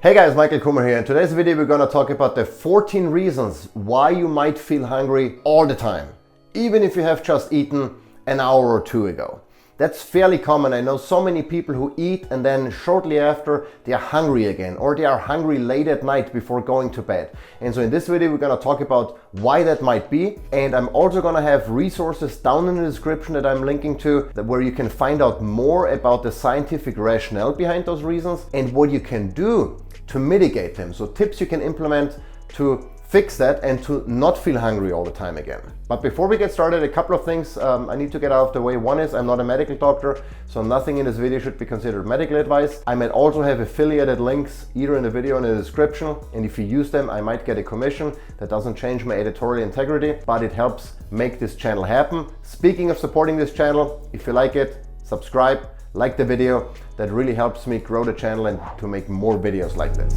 Hey guys, Michael Kummer here. In today's video we're going to talk about the 14 reasons why you might feel hungry all the time, even if you have just eaten an hour or two ago. That's fairly common. I know so many people who eat and then shortly after they are hungry again, or they are hungry late at night before going to bed. And so in this video we're going to talk about why that might be, and I'm also going to have resources down in the description that I'm linking to where you can find out more about the scientific rationale behind those reasons and what you can do to mitigate them. So tips you can implement to fix that and to not feel hungry all the time again. But before we get started, a couple of things I need to get out of the way. One is I'm not a medical doctor, so nothing in this video should be considered medical advice. I might also have affiliated links either in the video or in the description, and if you use them I might get a commission. That doesn't change my editorial integrity, but it helps make this channel happen. Speaking of supporting this channel, if you like it, subscribe, like the video. That really helps me grow the channel and to make more videos like this.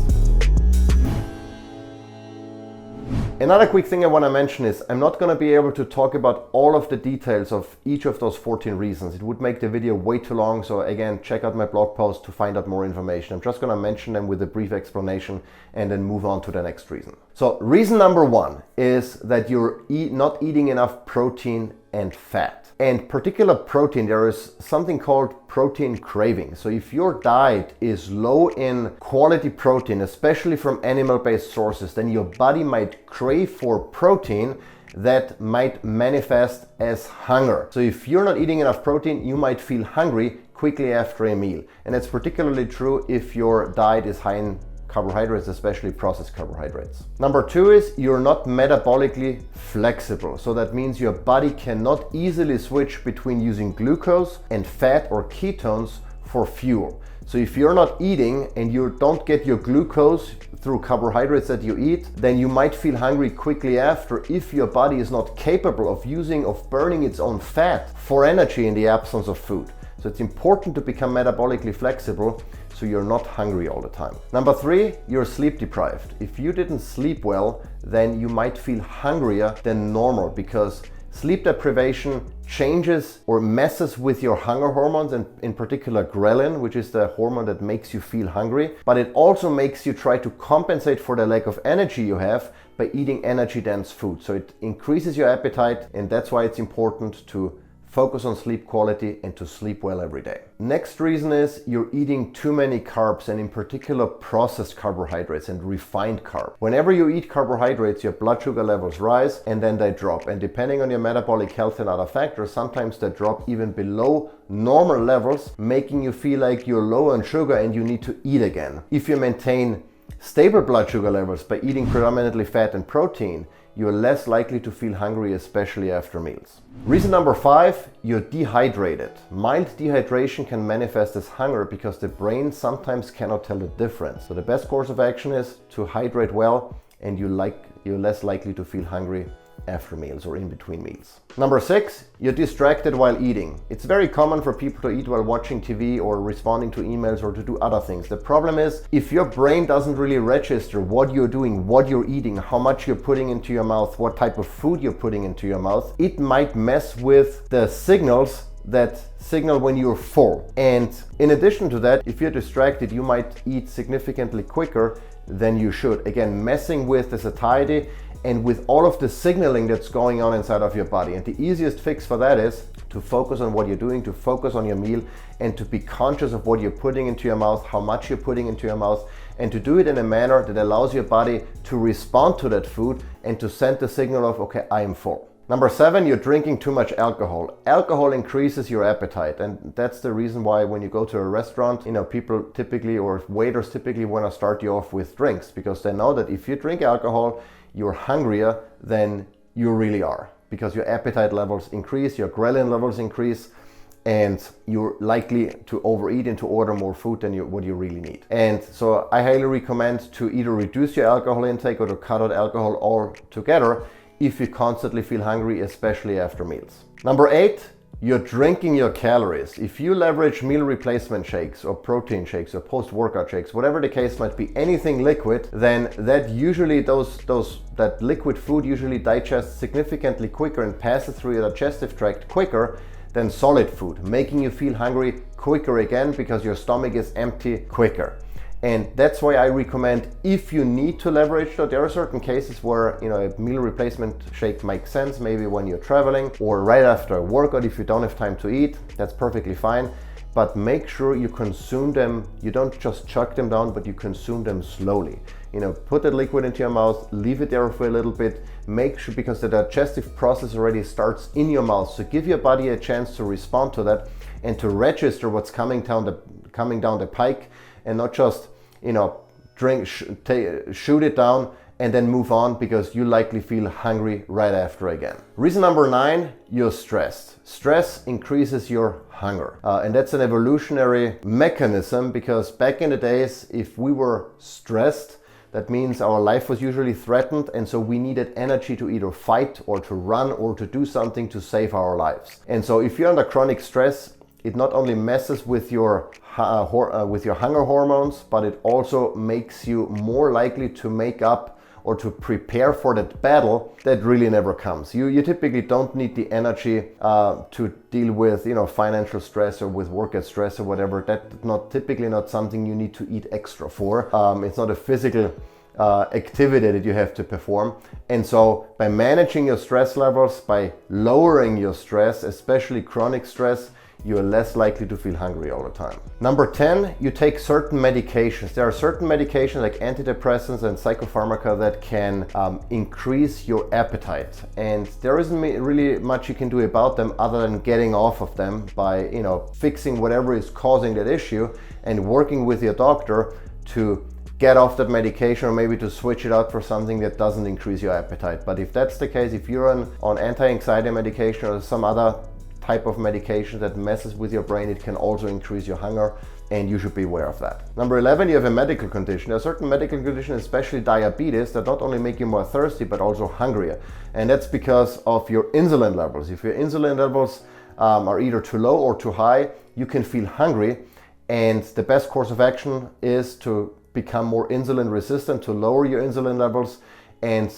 Another quick thing I want to mention is I'm not going to be able to talk about all of the details of each of those 14 reasons. It would make the video way too long, so again, check out my blog post to find out more information. I'm just going to mention them with a brief explanation and then move on to the next reason. So reason number one is that you're not eating enough protein and fat. And particular protein, there is something called protein cravings. So if your diet is low in quality protein, especially from animal-based sources, then your body might crave for protein that might manifest as hunger. So if you're not eating enough protein, you might feel hungry quickly after a meal. And that's particularly true if your diet is high in carbohydrates, especially processed carbohydrates. Number two is you're not metabolically flexible. So that means your body cannot easily switch between using glucose and fat or ketones for fuel. So if you're not eating and you don't get your glucose through carbohydrates that you eat, then you might feel hungry quickly after if your body is not capable of burning its own fat for energy in the absence of food. So it's important to become metabolically flexible so you're not hungry all the time. Number three, you're sleep deprived. If you didn't sleep well, then you might feel hungrier than normal because sleep deprivation changes or messes with your hunger hormones, and in particular ghrelin, which is the hormone that makes you feel hungry, but it also makes you try to compensate for the lack of energy you have by eating energy-dense food. So it increases your appetite, and that's why it's important to focus on sleep quality and to sleep well every day. Next reason is you're eating too many carbs, and in particular processed carbohydrates and refined carbs. Whenever you eat carbohydrates, your blood sugar levels rise and then they drop. And depending on your metabolic health and other factors, sometimes they drop even below normal levels, making you feel like you're low on sugar and you need to eat again. If you maintain stable blood sugar levels by eating predominantly fat and protein, you're less likely to feel hungry, especially after meals. Reason number five, you're dehydrated. Mild dehydration can manifest as hunger because the brain sometimes cannot tell the difference. So the best course of action is to hydrate well, and you're less likely to feel hungry after meals or in between meals. Number six, you're distracted while eating. It's very common for people to eat while watching TV or responding to emails or to do other things. The problem is if your brain doesn't really register what you're doing, what you're eating, how much you're putting into your mouth, what type of food you're putting into your mouth, it might mess with the signals that signal when you're full. And in addition to that, if you're distracted, you might eat significantly quicker than you should. Again, messing with the satiety and with all of the signaling that's going on inside of your body. And the easiest fix for that is to focus on what you're doing, to focus on your meal, and to be conscious of what you're putting into your mouth, how much you're putting into your mouth, and to do it in a manner that allows your body to respond to that food and to send the signal of, okay, I am full. Number seven, you're drinking too much alcohol. Alcohol increases your appetite, and that's the reason why when you go to a restaurant, people typically, or waiters typically want to start you off with drinks, because they know that if you drink alcohol, you're hungrier than you really are, because your appetite levels increase, your ghrelin levels increase, and you're likely to overeat and to order more food than what you really need. And so I highly recommend to either reduce your alcohol intake or to cut out alcohol altogether if you constantly feel hungry, especially after meals. Number eight, you're drinking your calories. If you leverage meal replacement shakes or protein shakes or post-workout shakes, whatever the case might be, anything liquid, then that usually that liquid food usually digests significantly quicker and passes through your digestive tract quicker than solid food, making you feel hungry quicker again because your stomach is empty quicker. And that's why I recommend, if you need to leverage, though, there are certain cases where, you know, a meal replacement shake makes sense, maybe when you're traveling or right after a workout. If you don't have time to eat, that's perfectly fine. But make sure you consume them. You don't just chuck them down, but you consume them slowly. You know, put that liquid into your mouth, leave it there for a little bit. Make sure, because the digestive process already starts in your mouth. So give your body a chance to respond to that and to register what's coming down the pike, and not just, you know, shoot it down and then move on, because you likely feel hungry right after again. Reason number 9, you're stressed. Stress increases your hunger. And that's an evolutionary mechanism, because back in the days, if we were stressed, that means our life was usually threatened, and so we needed energy to either fight or to run or to do something to save our lives. And so if you're under chronic stress, it not only messes with your hunger hormones, but it also makes you more likely to make up or to prepare for that battle that really never comes. You typically don't need the energy to deal with, you know, financial stress or with work stress or whatever. That's typically not something you need to eat extra for. It's not a physical activity that you have to perform. And so by managing your stress levels, by lowering your stress, especially chronic stress, you're less likely to feel hungry all the time. Number 10, you take certain medications. There are certain medications like antidepressants and psychopharmaca that can increase your appetite. And there isn't really much you can do about them other than getting off of them by, you know, fixing whatever is causing that issue and working with your doctor to get off that medication, or maybe to switch it out for something that doesn't increase your appetite. But if that's the case, if you're on anti-anxiety medication or some other type of medication that messes with your brain, it can also increase your hunger, and you should be aware of that. Number 11, you have a medical condition. There are certain medical conditions, especially diabetes, that not only make you more thirsty but also hungrier, and that's because of your insulin levels. If your insulin levels are either too low or too high, you can feel hungry, and the best course of action is to become more insulin resistant, to lower your insulin levels, and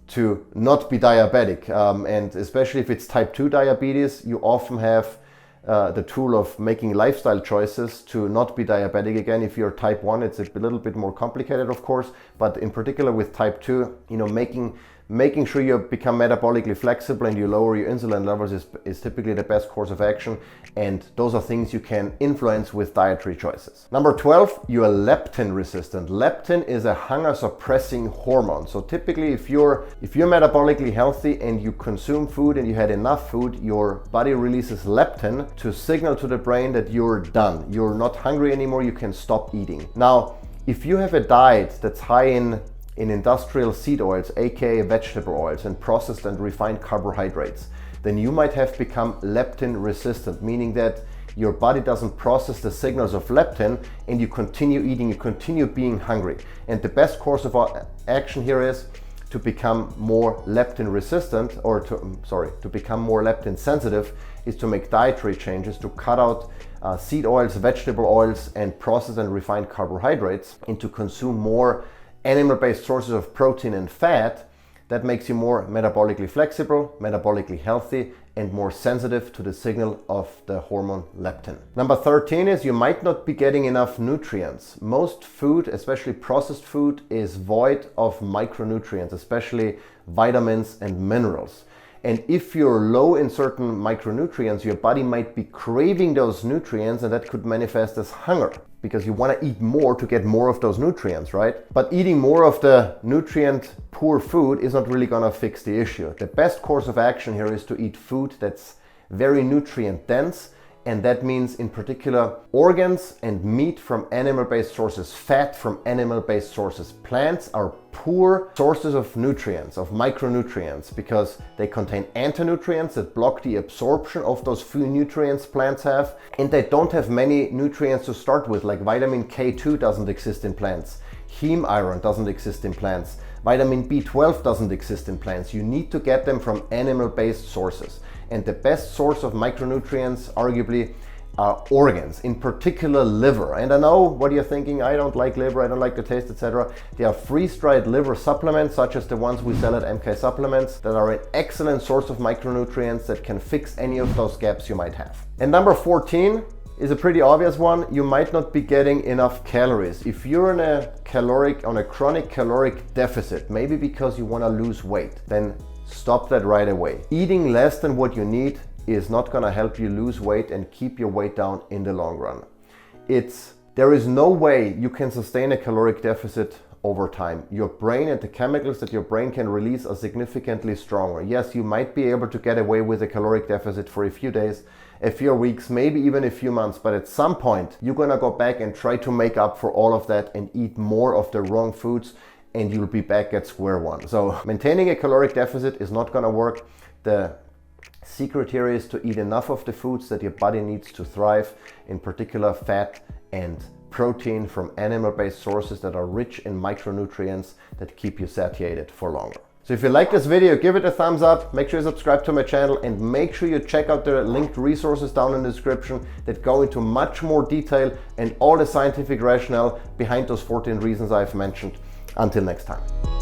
to not be diabetic. And especially if it's type 2 diabetes, you often have the tool of making lifestyle choices to not be diabetic again. If you're type 1, it's a little bit more complicated, of course, but in particular with type 2, you know, making sure you become metabolically flexible and you lower your insulin levels is typically the best course of action, and those are things you can influence with dietary choices. Number 12, you are leptin resistant. Leptin is a hunger suppressing hormone. So typically if you're metabolically healthy and you consume food and you had enough food, your body releases leptin to signal to the brain that you're done. You're not hungry anymore, you can stop eating. Now, if you have a diet that's high in industrial seed oils, aka vegetable oils, and processed and refined carbohydrates, then you might have become leptin resistant, meaning that your body doesn't process the signals of leptin and you continue eating, you continue being hungry. And the best course of action here is to become more leptin resistant, or to become more leptin sensitive, is to make dietary changes, to cut out seed oils, vegetable oils, and processed and refined carbohydrates, and to consume more animal-based sources of protein and fat. That makes you more metabolically flexible, metabolically healthy, and more sensitive to the signal of the hormone leptin. Number 13 is you might not be getting enough nutrients. Most food, especially processed food, is void of micronutrients, especially vitamins and minerals. And if you're low in certain micronutrients, your body might be craving those nutrients, and that could manifest as hunger, because you want to eat more to get more of those nutrients, right? But eating more of the nutrient poor food is not really going to fix the issue. The best course of action here is to eat food that's very nutrient dense, and that means in particular organs and meat from animal-based sources, fat from animal-based sources. Plants are poor sources of nutrients, of micronutrients, because they contain antinutrients that block the absorption of those few nutrients plants have, and they don't have many nutrients to start with, like vitamin K2 doesn't exist in plants, heme iron doesn't exist in plants, vitamin B12 doesn't exist in plants. You need to get them from animal-based sources. And the best source of micronutrients, arguably, are organs, in particular liver. And I know what you're thinking, I don't like liver, I don't like the taste, etc. There are freeze-dried liver supplements, such as the ones we sell at MK Supplements, that are an excellent source of micronutrients that can fix any of those gaps you might have. And number 14, is a pretty obvious one. You might not be getting enough calories. If you're on a chronic caloric deficit, maybe because you want to lose weight, then stop that right away. Eating less than what you need is not going to help you lose weight and keep your weight down in the long run. There is no way you can sustain a caloric deficit over time. Your brain and the chemicals that your brain can release are significantly stronger. Yes, you might be able to get away with a caloric deficit for a few days, a few weeks, maybe even a few months, but at some point you're gonna go back and try to make up for all of that and eat more of the wrong foods, and you'll be back at square one. So maintaining a caloric deficit is not gonna work. The secret here is to eat enough of the foods that your body needs to thrive, in particular fat and protein from animal-based sources that are rich in micronutrients that keep you satiated for longer. So if you like this video, give it a thumbs up, make sure you subscribe to my channel, and make sure you check out the linked resources down in the description that go into much more detail and all the scientific rationale behind those 14 reasons I've mentioned. Until next time.